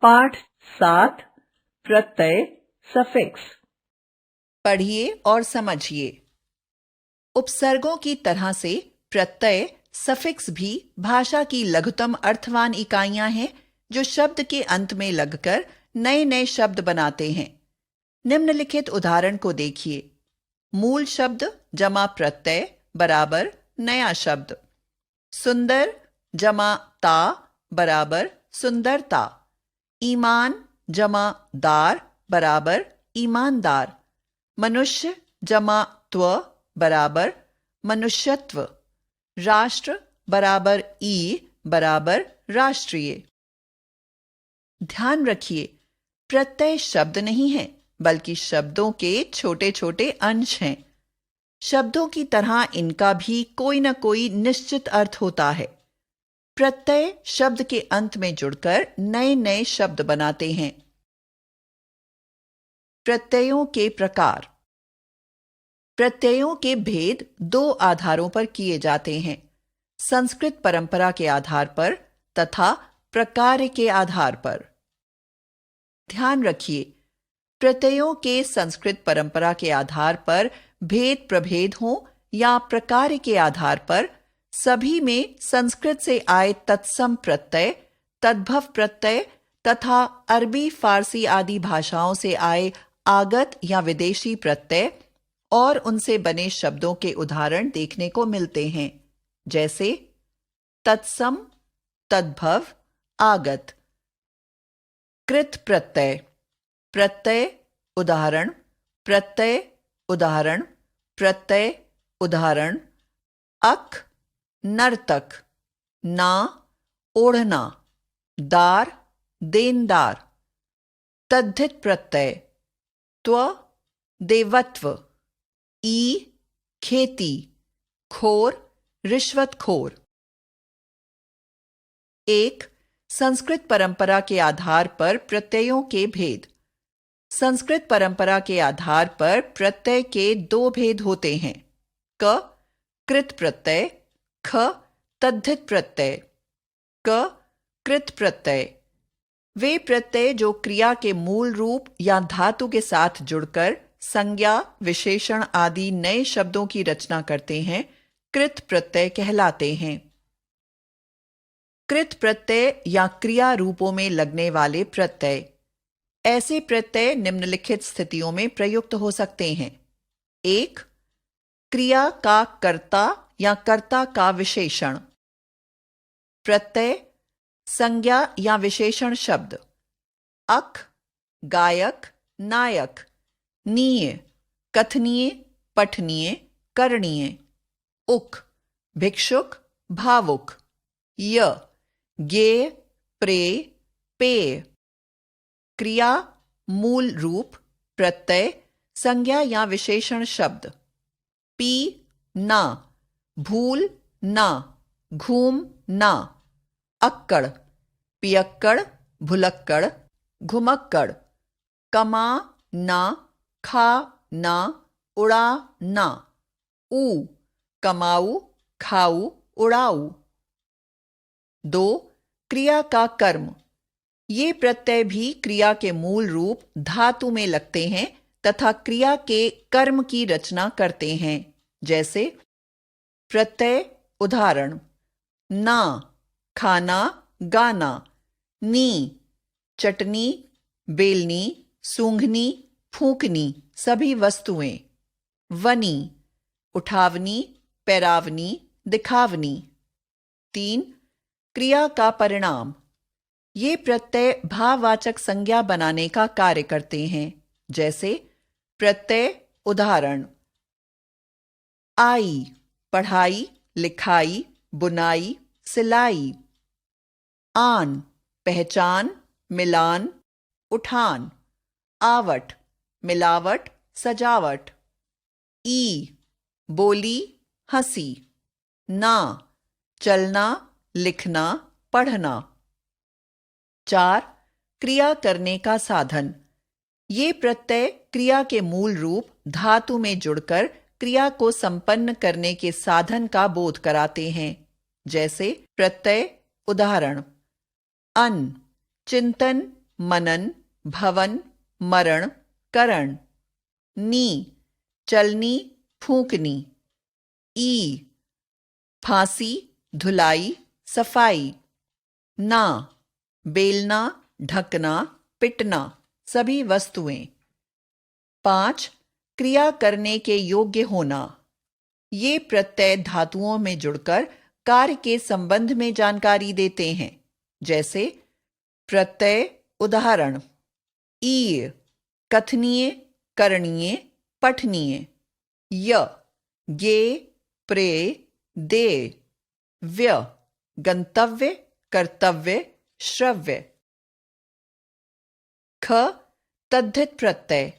पाठ 7 प्रत्यय सफिक्स। पढ़िए और समझिए। उपसर्गों की तरह से प्रत्यय सफिक्स भी भाषा की लघुतम अर्थवान इकाइयां हैं जो शब्द के अंत में लगकर नए नए शब्द बनाते हैं। निम्नलिखित उदाहरण को देखिए। मूल शब्द जमा प्रत्यय बराबर नया शब्द। सुंदर जमा ता बराबर सुंदरता। ईमान जमा दार बराबर ईमानदार। मनुष्य जमा त्व बराबर मनुष्यत्व। राष्ट्र बराबर ई बराबर राष्ट्रीय। ध्यान रखिए, प्रत्यय शब्द नहीं है बल्कि शब्दों के छोटे छोटे अंश हैं। शब्दों की तरह इनका भी कोई न कोई निश्चित अर्थ होता है। प्रत्यय शब्द के अंत में जुड़कर नए नए शब्द बनाते हैं। प्रत्ययों के प्रकार। प्रत्ययों के भेद दो आधारों पर किए जाते हैं, संस्कृत परंपरा के आधार पर तथा प्रकार के आधार पर। ध्यान रखिए, प्रत्ययों के संस्कृत परंपरा के आधार पर भेद प्रभेद हो या प्रकार के आधार पर, सभी में संस्कृत से आए तत्सम प्रत्यय, तद्भव प्रत्यय तथा अरबी फारसी आदि भाषाओं से आए आगत या विदेशी प्रत्यय और उनसे बने शब्दों के उदाहरण देखने को मिलते हैं, जैसे तत्सम, तद्भव, आगत। कृत प्रत्यय। प्रत्यय उदाहरण, प्रत्यय उदाहरण, प्रत्यय उदाहरण। अक नर्तक, ना ओढ़ना, दार देनदार। तद्धित प्रत्यय। त्व देवत्व, ई खेती, खोर रिश्वतखोर। एक संस्कृत परंपरा के आधार पर प्रत्ययों के भेद। संस्कृत परंपरा के आधार पर प्रत्यय के दो भेद होते हैं, क कृत प्रत्यय, ख तद्धित प्रत्यय। क कृत प्रत्यय वे प्रत्यय जो क्रिया के मूल रूप या धातु के साथ जुड़कर संज्ञा, विशेषण आदि नए शब्दों की रचना करते हैं, कृत प्रत्यय कहलाते हैं। कृत प्रत्यय या क्रिया रूपों में लगने वाले प्रत्यय। ऐसे प्रत्यय निम्नलिखित स्थितियों में प्रयुक्त हो सकते हैं। एक, क्रिया का कर्ता या कर्ता का विशेषण। प्रत्यय संज्ञा या विशेषण शब्द। अक गायक, नायक। नीय कथनीय, पठनीय, करणीय। उक भिक्षुक, भावुक। य ज्ञेय, प्रेय, पेय। क्रिया मूल रूप, प्रत्यय संज्ञा या विशेषण शब्द। पी ना भूल ना, घूम ना। अक्कड़ पियक्कड़, भुलक्कड़, घुमक्कड़। कमा ना, खा ना, उड़ा ना। ऊ कमाऊ, खाऊ, उड़ाऊ। दो, क्रिया का कर्म। ये प्रत्यय भी क्रिया के मूल रूप धातु में लगते हैं तथा क्रिया के कर्म की रचना करते हैं, जैसे प्रत्यय उदाहरण, ना खाना, गाना। नी चटनी, बेलनी, सूंघनी, फूंकनी, सभी वस्तुएं। वनी उठावनी, पैरावनी, दिखावनी। तीन, क्रिया का परिणाम। ये प्रत्यय भाववाचक संज्ञा बनाने का कार्य करते हैं, जैसे प्रत्यय उदाहरण, आई पढ़ाई, लिखाई, बुनाई, सिलाई। आन पहचान, मिलान, उठान। आवट मिलावट, सजावट। ई बोली, हंसी। ना चलना, लिखना, पढ़ना। चार, क्रिया करने का साधन। ये प्रत्यय क्रिया के मूल रूप धातु में जुड़कर क्रिया को संपन्न करने के साधन का बोध कराते हैं, जैसे प्रत्यय उदाहरण, अन्न चिंतन, मनन, भवन, मरण, करण। नी, चलनी, फूंकनी। ई, फांसी, धुलाई, सफाई। ना, बेलना, ढकना, पिटना, सभी वस्तुएं। 5. क्रिया करने के योग्य होना। ये प्रत्यय धातुओं में जुड़कर कार्य के संबंध में जानकारी देते हैं। जैसे प्रत्यय उदाहरण: ई, कथनीय, करणीय, पठनीय। य, गे, प्रेय, दे। व्य, गंतव्य, कर्तव्य, श्रव्य। ख, तद्धित प्रत्यय।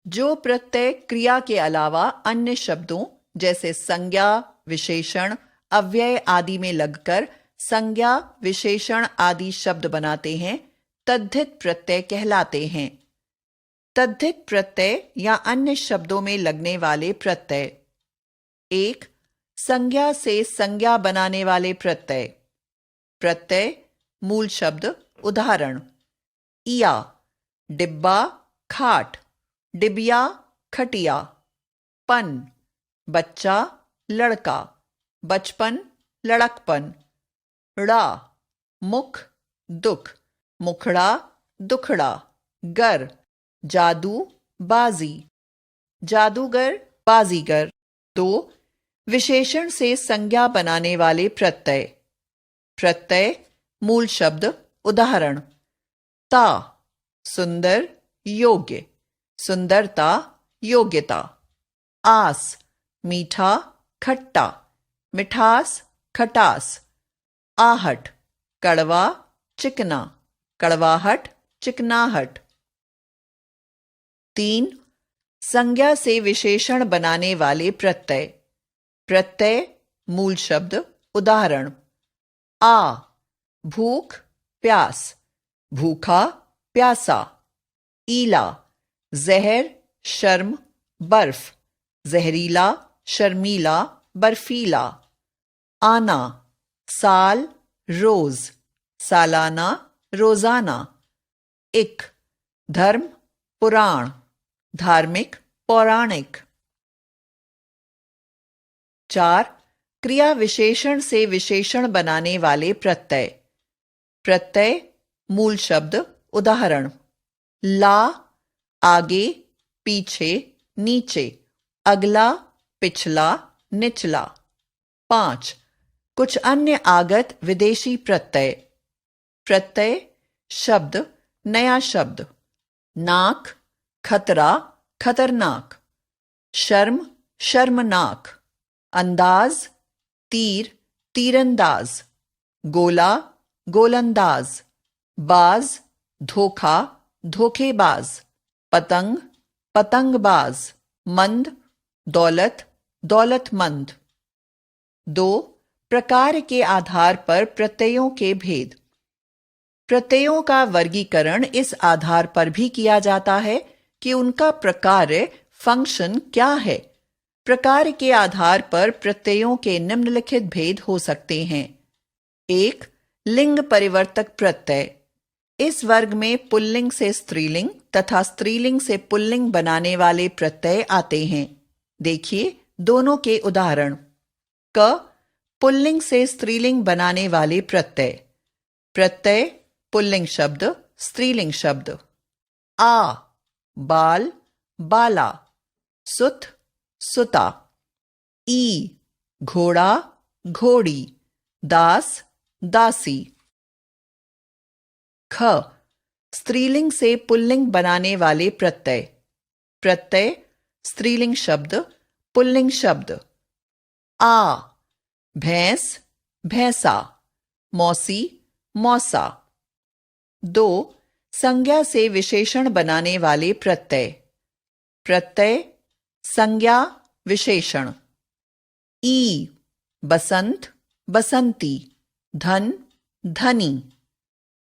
जो प्रत्यय क्रिया के अलावा अन्य शब्दों जैसे संज्ञा, विशेषण, अव्यय आदि में लगकर संज्ञा, विशेषण आदि शब्द बनाते हैं, तद्धित प्रत्यय कहलाते हैं। तद्धित प्रत्यय या अन्य शब्दों में लगने वाले प्रत्यय: 1. संज्ञा से संज्ञा बनाने वाले प्रत्यय। प्रत्यय मूल शब्द उदाहरण: इया, डिब्बा, खाट, डिबिया, खटिया। पन, बच्चा, लड़का, बचपन, लड़कपन। ड़ा, मुख, दुख, मुखड़ा, दुखड़ा। गर, जादू, बाजी, जादूगर, बाजीगर। 2. विशेषण से संज्ञा बनाने वाले प्रत्यय। प्रत्यय मूल शब्द उदाहरण: ता, सुंदर, योग्य, सुंदरता, योग्यता। आस, मीठा, खट्टा, मिठास, खटास। आहट, कड़वा, चिकना, कड़वाहट, चिकनाहट। 3. संज्ञा से विशेषण बनाने वाले प्रत्यय। प्रत्यय मूल शब्द उदाहरण: आ, भूख, प्यास, भूखा, प्यासा। ईला, जहर, शर्म, बर्फ, जहरीला, शर्मीला, बर्फीला। आना, साल, रोज, सालाना, रोजाना। इक, धर्म, पुराण, धार्मिक, पौराणिक। 4. क्रिया विशेषण से विशेषण बनाने वाले प्रत्यय। प्रत्यय मूल शब्द उदाहरण: ला, आगे, पीछे, नीचे, अगला, पिछला, निचला। 5. कुछ अन्य आगत विदेशी प्रत्यय। प्रत्यय शब्द, नया शब्द: नाक, खतरा, खतरनाक। शर्म, शर्मनाक। अंदाज, तीर, तीरंदाज। गोला, गोलंदाज। बाज, धोखा, धोखेबाज। पतंग, पतंगबाज। मंद, दौलत, दौलतमंद। 2. प्रकार के आधार पर प्रत्ययों के भेद। प्रत्ययों का वर्गीकरण इस आधार पर भी किया जाता है कि उनका प्रकार, फंक्शन क्या है। प्रकार के आधार पर प्रत्ययों के निम्नलिखित भेद हो सकते हैं। 1. लिंग परिवर्तक प्रत्यय। इस वर्ग में पुल्लिंग से स्त्रीलिंग तथा स्त्रीलिंग से पुल्लिंग बनाने वाले प्रत्यय आते हैं। देखिए दोनों के उदाहरण। क, पुल्लिंग से स्त्रीलिंग बनाने वाले प्रत्यय। प्रत्यय पुल्लिंग शब्द, स्त्रीलिंग शब्द। आ, बाल, बाला। सुत, सुता। ई, घोड़ा, घोड़ी। दास, दासी। ख, स्त्रीलिंग से पुल्लिंग बनाने वाले प्रत्यय। प्रत्यय स्त्रीलिंग शब्द, पुल्लिंग शब्द। आ, भैंस, भैंसा। मौसी, मौसा। 2. संज्ञा से विशेषण बनाने वाले प्रत्यय। प्रत्यय संज्ञा, विशेषण। ई, बसंत, बसंती। धन, धनी।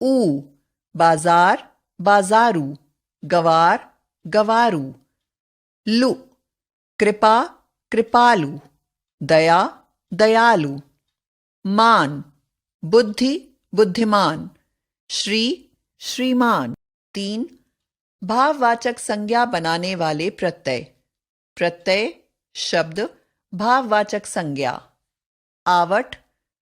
ऊ, बाजार, बाजारू। गवार, गवारू। लु, कृपा, कृपालु। दया, दयालु। मान, बुद्धि, बुद्धिमान। श्री, श्रीमान। 3. भाववाचक संज्ञा बनाने वाले प्रत्यय। प्रत्यय शब्द भाववाचक संज्ञा। आवट,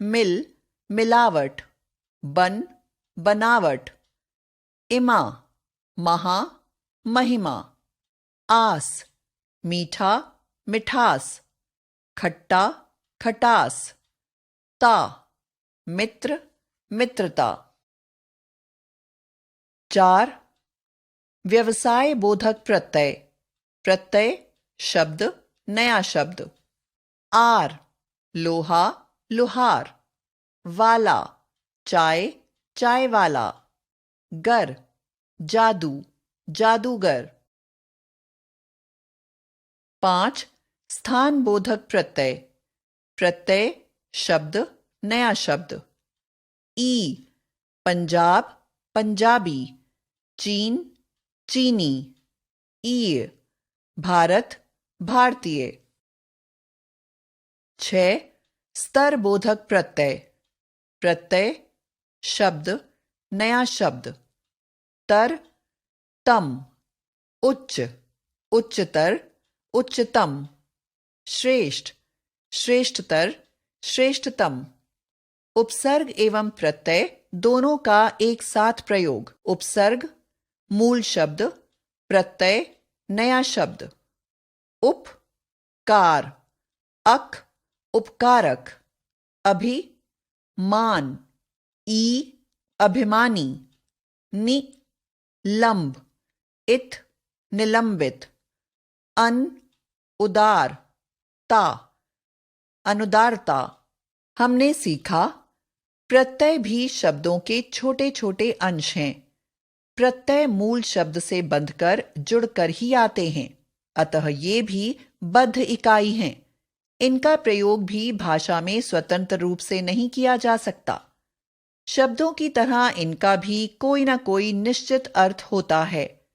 मिल, मिलावट, बन, बनावट। इमा, महा, महिमा। आस, मीठा, मिठास, खट्टा, खटास। ता, मित्र, मित्रता। 4. व्यवसाय बोधक प्रत्यय। प्रत्यय शब्द नया शब्द। आर, लोहा, लुहार। वाला, चाय, चाय वाला। गर, जादू, जादूगर। 5. स्थान बोधक प्रत्यय। प्रत्यय शब्द नया शब्द। ई, पंजाब, पंजाबी। चीन, चीनी। ईय, भारत, भारतीय। 6. स्तर बोधक प्रत्यय। प्रत्यय शब्द नया शब्द। तर, तम, उच्च, उच्चतर, उच्चतम। श्रेष्ठ, श्रेष्ठतर, श्रेष्ठतम। उपसर्ग एवं प्रत्यय दोनों का एक साथ प्रयोग। उपसर्ग मूल शब्द, प्रत्यय नया शब्द। उप, कार, अक, उपकारक। अभि, मान। ई, अभिमानी। नि, लंब, इत, निलंबित। अन, उदार। ता, अनुदारता। हमने सीखा प्रत्यय भी शब्दों के छोटे छोटे अंश हैं। प्रत्यय मूल शब्द से बंधकर जुड़कर ही आते हैं, अतः ये भी बद्ध इकाई हैं। इनका प्रयोग भी भाषा में स्वतंत्र रूप से नहीं किया जा सकता। शब्दों की तरह इनका भी कोई ना कोई निश्चित अर्थ होता है।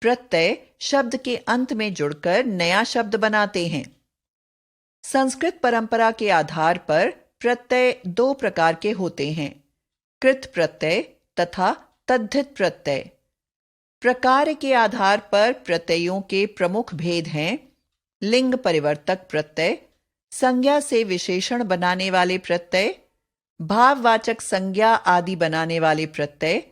प्रत्यय शब्द के अंत में जुड़कर नया शब्द बनाते हैं। संस्कृत परंपरा के आधार पर प्रत्यय दो प्रकार के होते हैं, कृत प्रत्यय तथा तद्धित प्रत्यय। प्रकार के आधार पर प्रत्ययों के प्रमुख भेद हैं लिंग परिवर्तक प्रत्यय, संज्ञा से विशेषण बनाने वाले प्रत्यय, भाववाचक संज्ञा आदि बनाने वाले प्रत्यय,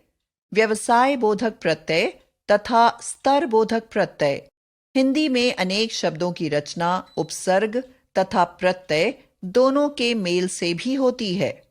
व्यवसाय बोधक प्रत्यय तथा स्तर बोधक प्रत्यय। हिंदी में अनेक शब्दों की रचना उपसर्ग तथा प्रत्यय दोनों के मेल से भी होती है।